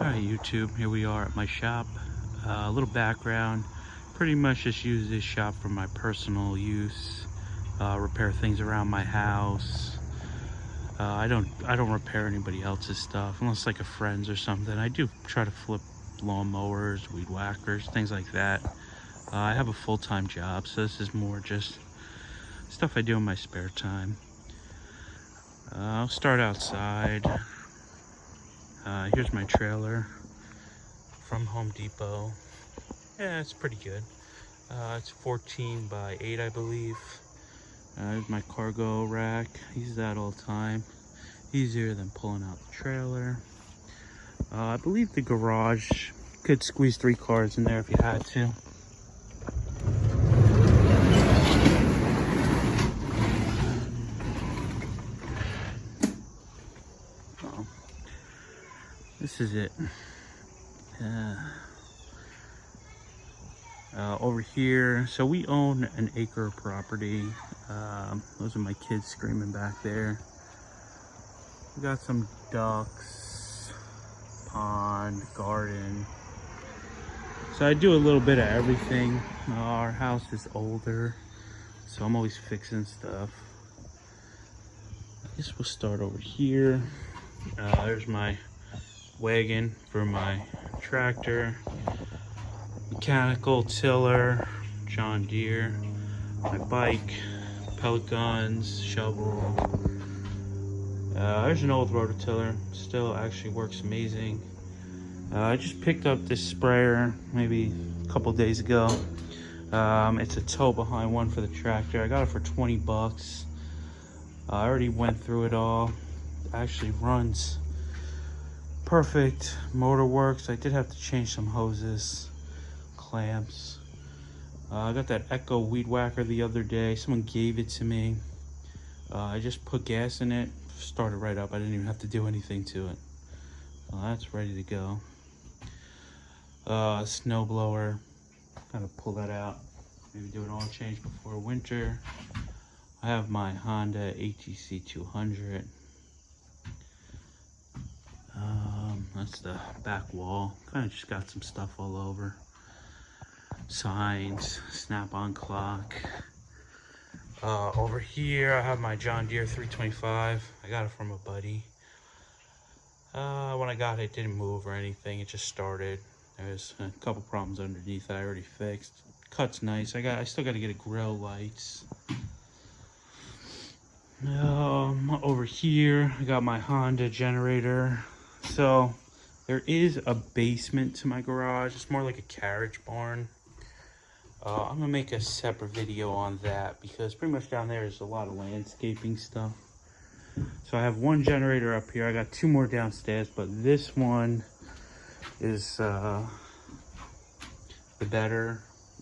Alright YouTube, here we are at my shop. A little background. Pretty much just use this shop for my personal use. Repair things around my house. I don't repair anybody else's stuff unless like a friend's or something. I do try to flip lawnmowers, weed whackers, things like that. I have a full-time job, so this is more just stuff I do in my spare time. I'll start outside. Here's my trailer from Home Depot. Yeah, it's pretty good. It's 14 by 8, I believe. There's my cargo rack. I use that all the time. Easier than pulling out the trailer. I believe the garage could squeeze 3 cars in there if you had to. This is it. Over here, so we own an acre of property. Those are my kids screaming back there. We got some ducks, pond, garden. So I do a little bit of everything. Our house is older, so I'm always fixing stuff. I guess we'll start over here. There's my wagon for my tractor, mechanical tiller, John Deere, my bike, pellet guns, shovel. There's an old rototiller, still actually works amazing. I just picked up this sprayer maybe a couple days ago. It's a tow behind one for the tractor. I got it for 20 bucks. I already went through it all. It actually runs perfect. Motor works. I did have to change some hoses, clamps. I got that Echo weed whacker the other day. Someone gave it to me. I just put gas in it, started right up. I didn't even have to do anything to it. Well, that's ready to go. Snow blower. Gotta pull that out. Maybe do an oil change before winter. I have my Honda ATC 200. That's the back wall. Kind of just got some stuff all over. Signs, snap-on clock. Over here I have my John Deere 325. I got it from a buddy. When I got it, it didn't move or anything. It just started. There's a couple problems underneath that I already fixed. Cut's nice. I still got to get a grill lights. Over here I got my Honda generator. So there is a basement to my garage. It's more like a carriage barn. I'm gonna make a separate video on that because pretty much down there is a lot of landscaping stuff. So I have one generator up here. I got 2 more downstairs, but this one is the better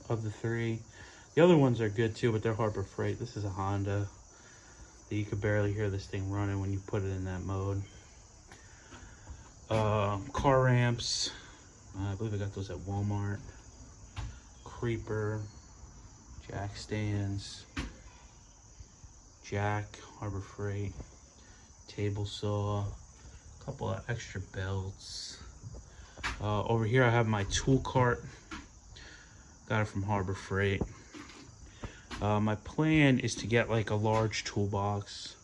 of the 3. The other ones are good too, but they're Harbor Freight. This is a Honda. You could barely hear this thing running when you put it in that mode. Car ramps. I believe I got those at Walmart. Creeper. Jack stands. Jack, Harbor Freight. Table saw. A couple of extra belts. Over here I have my tool cart. Got it from Harbor Freight. My plan is to get like a large toolbox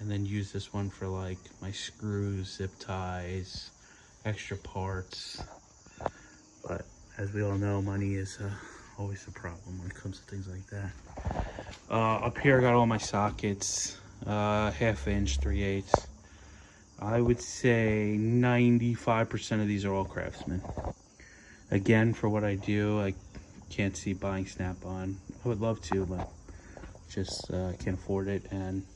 and then use this one for like my screws, zip ties, extra parts. But as we all know, money is always a problem when it comes to things like that. Up here I got all my sockets, 1/2 inch, 3/8. I would say 95% of these are all Craftsman. Again, for what I do, I can't see buying Snap-on. I would love to, but just can't afford it, and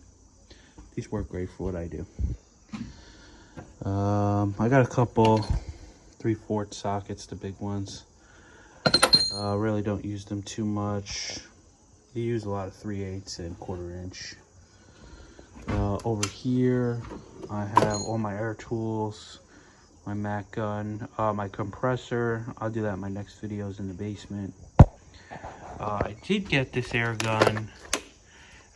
these work great for what I do. I got a couple 3/4 sockets, the big ones. Really don't use them too much. You use a lot of 3/8 and 1/4 inch. Over here I have all my air tools, my Mac gun, my compressor. I'll do that in my next videos in the basement. I did get this air gun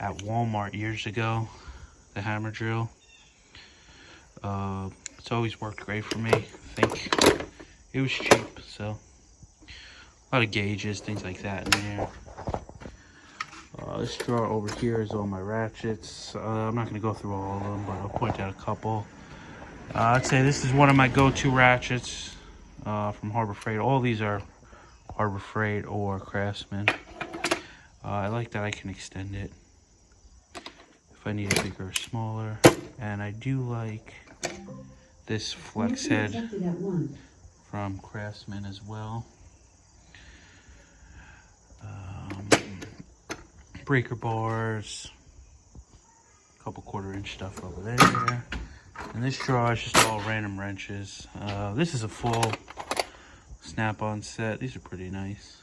at Walmart years ago, the hammer drill. It's always worked great for me. think it was cheap, so a lot of gauges, things like that in there. This drawer over here is all my ratchets. I'm not going to go through all of them, but I'll point out a couple. I'd say this is one of my go-to ratchets from Harbor Freight. All these are Harbor Freight or Craftsman. I like that I can extend it if I need it bigger or smaller. And I do like this flex head from Craftsman as well. Breaker bars, a couple 1/4 inch stuff over there. And this drawer is just all random wrenches. This is a full snap-on set. These are pretty nice.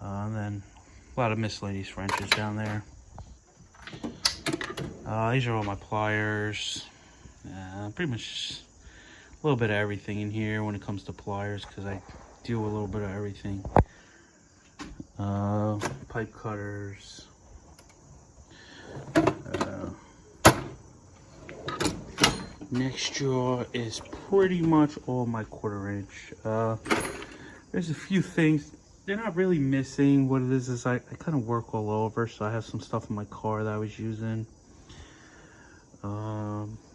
And then a lot of miscellaneous wrenches down there. These are all my pliers. Pretty much a little bit of everything in here when it comes to pliers, because I do a little bit of everything. Pipe cutters. Next drawer is pretty much all my 1/4 inch. There's a few things, they're not really missing. What it is I kind of work all over, so I have some stuff in my car that I was using.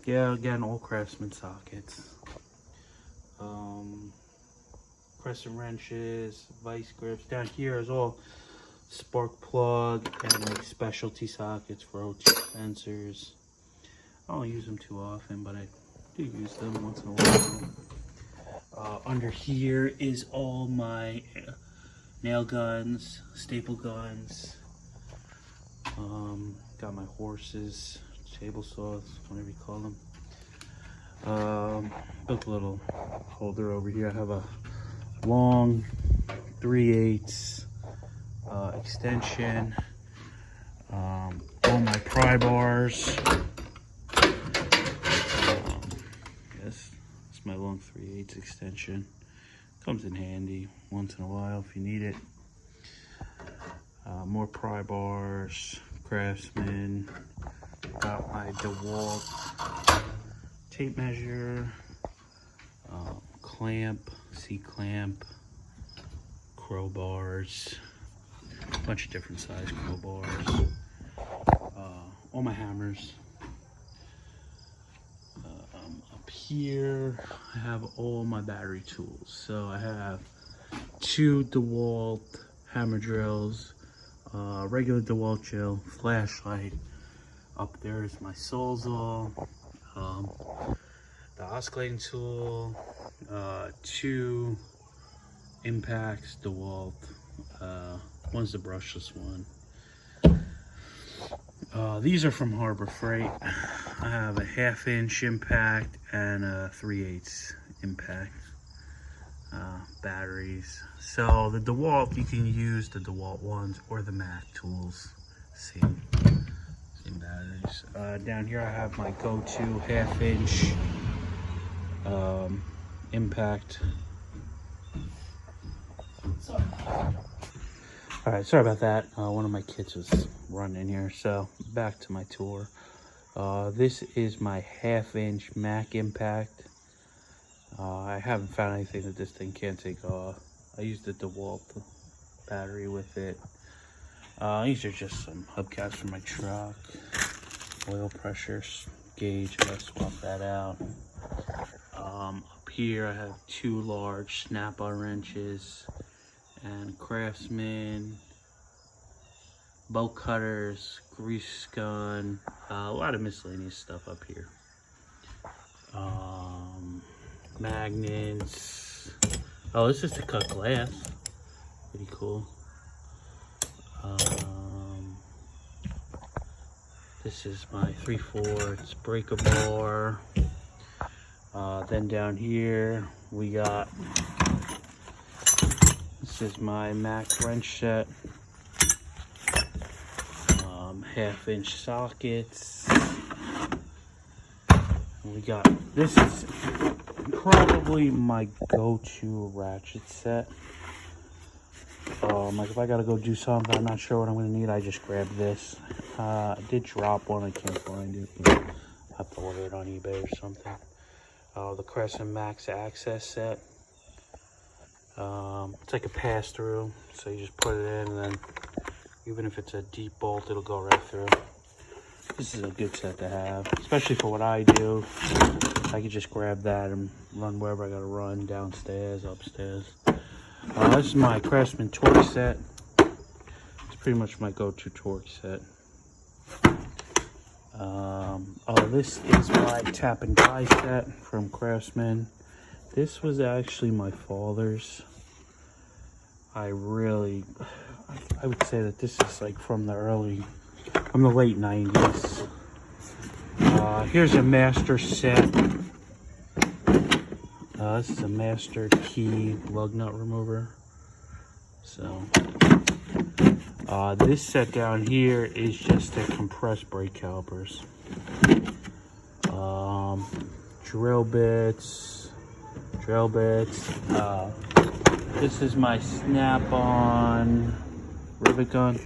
Yeah, again, all Craftsman sockets. Crescent wrenches, vice grips. Down here is all spark plug and like specialty sockets for OT sensors. I don't use them too often, but I do use them once in a while. Under here is all my nail guns, staple guns. Got my horses, table saws, whatever you call them. Built a little holder over here. I have a long 3/8 extension. All my pry bars. Yes, it's my long 3/8 extension. Comes in handy once in a while if you need it. More pry bars, Craftsman. Got my DeWalt tape measure, clamp, C-clamp, crowbars, a bunch of different size crowbars. All my hammers. Up here, I have all my battery tools. So I have 2 DeWalt hammer drills, regular DeWalt drill, flashlight. Up there is my Sawzall, the oscillating tool, 2 impacts, DeWalt. One's the brushless one. These are from Harbor Freight. I have a 1/2 inch impact and a 3/8 impact. Batteries. So the DeWalt, you can use the DeWalt ones or the Mac tools. Same batteries. Down here I have my go-to 1/2 inch impact. Alright, sorry about that. One of my kids was running here, so back to my tour. This is my 1/2 inch Mac impact. I haven't found anything that this thing can't take off. I used the DeWalt battery with it. These are just some hubcaps for my truck. Oil pressure gauge, I gotta swap that out. Up here I have 2 large snap-on wrenches and Craftsman, bolt cutters, grease gun, a lot of miscellaneous stuff up here. Magnets. Oh, this is to cut glass. Pretty cool. This is my 3/4 breaker bar. Then down here we got, this is my Mac wrench set. 1/2 inch sockets. We got, this is probably my go-to ratchet set. Like if I gotta go do something, I'm not sure what I'm gonna need, I just grab this. I did drop one, I can't find it. I'll have to order it on eBay or something. The Craftsman Max Access set. It's like a pass-through, so you just put it in, and then even if it's a deep bolt, it'll go right through. This is a good set to have, especially for what I do. I could just grab that and run wherever I gotta run, downstairs, upstairs. This is my Craftsman torque set. It's pretty much my go-to torque set. This is my tap and die set from Craftsman. This was actually my father's. I would say that this is like from the late 90s. Here's a master set. This is a master key lug nut remover. So, this set down here is just the compressed brake calipers. Drill bits. This is my Snap-on rivet gun.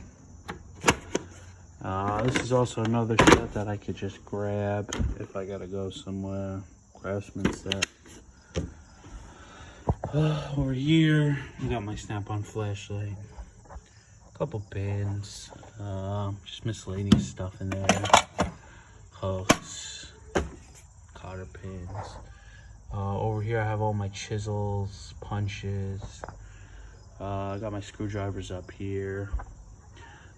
This is also another set that I could just grab if I gotta go somewhere. Craftsman set. Over here, I got my Snap-on flashlight. A couple pins. Just miscellaneous stuff in there. Hooks. Cotter pins. Over here I have all my chisels, punches. I got my screwdrivers up here.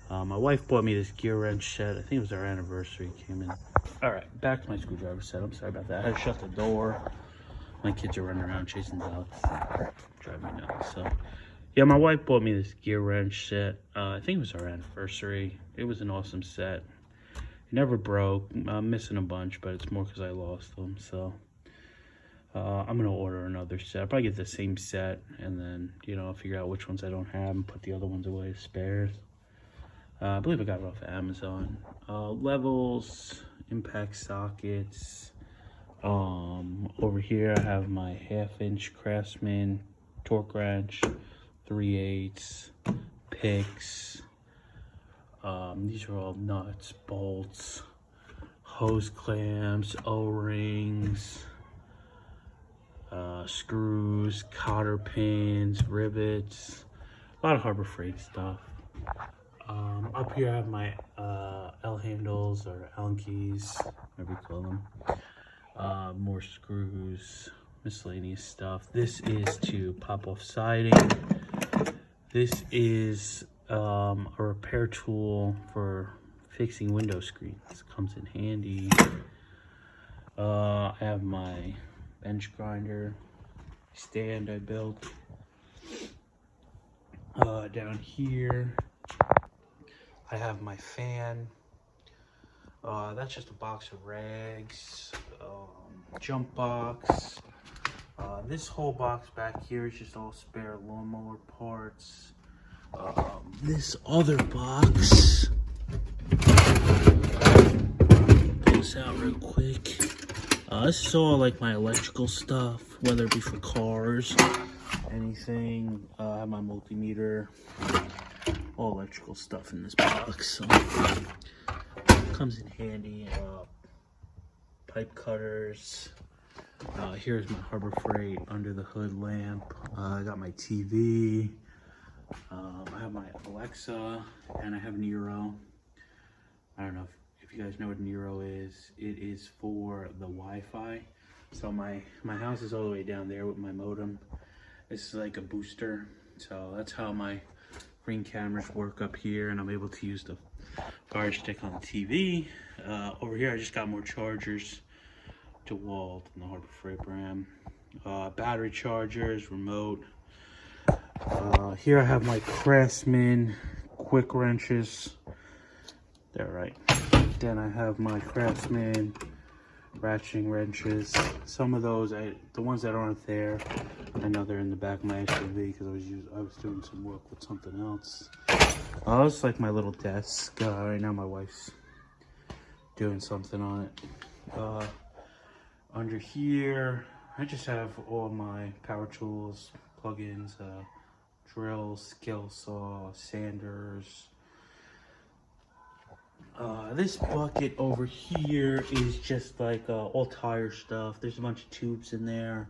My wife bought me this gear wrench set. I think it was our anniversary. Came in. All right, back to my screwdriver set. I'm sorry about that. I had to shut the door. My kids are running around chasing dogs. Driving me nuts. So, yeah, my wife bought me this gear wrench set. I think it was our anniversary. It was an awesome set. It never broke. I'm missing a bunch, but it's more because I lost them. So, I'm gonna order another set. I'll probably get the same set, and then I'll figure out which ones I don't have and put the other ones away as spares. I believe I got it off of Amazon. Levels, impact sockets. Over here I have my 1/2-inch Craftsman torque wrench, 3/8 picks. These are all nuts, bolts, hose clamps, O-rings, screws, cotter pins, rivets, a lot of Harbor Freight stuff. Up here I have my L handles or Allen keys, whatever you call them. More screws, miscellaneous stuff. This is to pop off siding. This is a repair tool for fixing window screens. Comes in handy. I have my bench grinder stand I built. Down here I have my fan. That's just a box of rags, jump box. This whole box back here is just all spare lawnmower parts. This other box, pull this out real quick. This is all like my electrical stuff, whether it be for cars, anything. I have my multimeter, all electrical stuff in this box. So comes in handy. Pipe cutters. Here's my Harbor Freight under the hood lamp. I got my TV. I have my Alexa, and I have Nero. I don't know if you guys know what Nero is. It is for the Wi-Fi. So my house is all the way down there with my modem. This is like a booster. So that's how my Ring cameras work up here, and I'm able to use the Fire Stick on the TV. Over here I just got more chargers, DeWalt and the Harbor Freight brand. Battery chargers, remote. Here I have my Craftsman quick wrenches. They're right. Then I have my Craftsman ratcheting wrenches. Some of those, the ones that aren't there, I know they're in the back of my SUV because I was doing some work with something else. It's like my little desk. Right now my wife's doing something on it. Under here, I just have all my power tools, plugins, drills, skill saw, sanders. This bucket over here is just like all tire stuff. There's a bunch of tubes in there.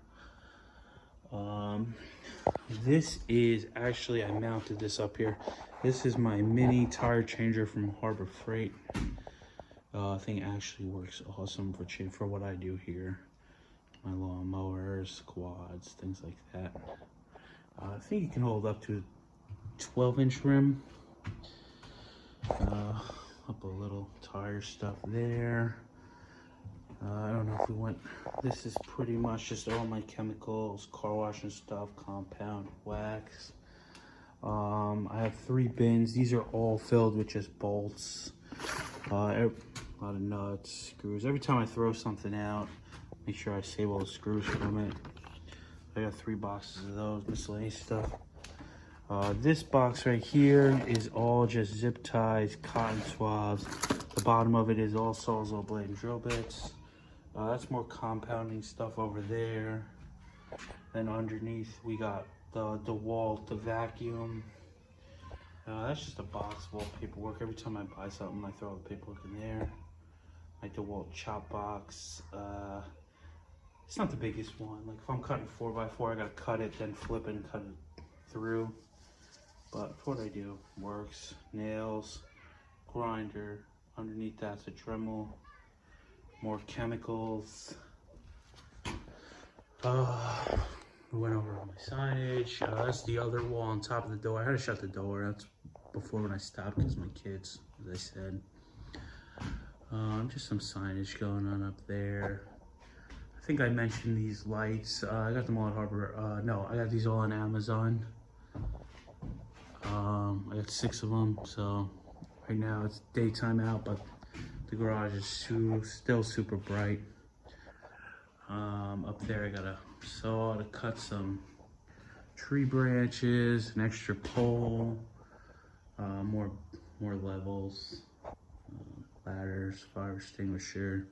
This is actually, I mounted this up here. This is my mini tire changer from Harbor Freight. Thing actually works awesome for what I do here. My lawn mowers, quads, things like that. I think it can hold up to 12-inch rim. Up a little tire stuff there. I don't know if we went, this is pretty much just all my chemicals, car wash and stuff, compound, wax. I have 3 bins. These are all filled with just bolts. A lot of nuts, screws. Every time I throw something out, make sure I save all the screws from it. I got 3 boxes of those, miscellaneous stuff. This box right here is all just zip ties, cotton swabs. The bottom of it is all Sawzall blade and drill bits. That's more compounding stuff over there. Then underneath we got the DeWalt, the vacuum. That's just a box of all paperwork. Every time I buy something, I throw all the paperwork in there. My DeWalt chop box. It's not the biggest one. Like if I'm cutting 4x4, I gotta cut it, then flip it and cut it through. But for what I do, works. Nails, grinder. Underneath that's a Dremel. More chemicals. We went over my signage. That's the other wall on top of the door. I had to shut the door. That's before when I stopped because my kids, as I said. Just some signage going on up there. I think I mentioned these lights. I got them all at Harbor. No, I got these all on Amazon. I got 6 of them. So right now it's daytime out, but the garage is still super bright. Up there I got a saw to cut some tree branches, an extra pole, more levels, ladders, fire extinguisher.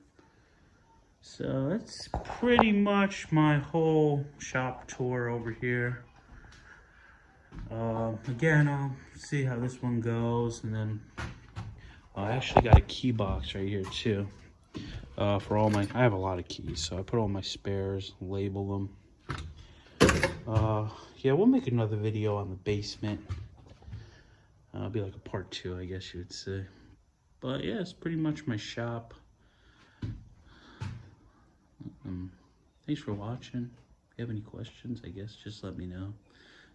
So that's pretty much my whole shop tour over here. Again, I'll see how this one goes, and then I actually got a key box right here too. For all my, I have a lot of keys, so I put all my spares, label them. Yeah, we'll make another video on the basement. It'll be like a part 2, I guess you would say. But yeah, it's pretty much my shop. Thanks for watching. If you have any questions, I guess just let me know.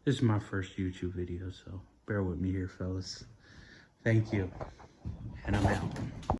This is my first YouTube video, so bear with me here, fellas. Thank you, and I'm out.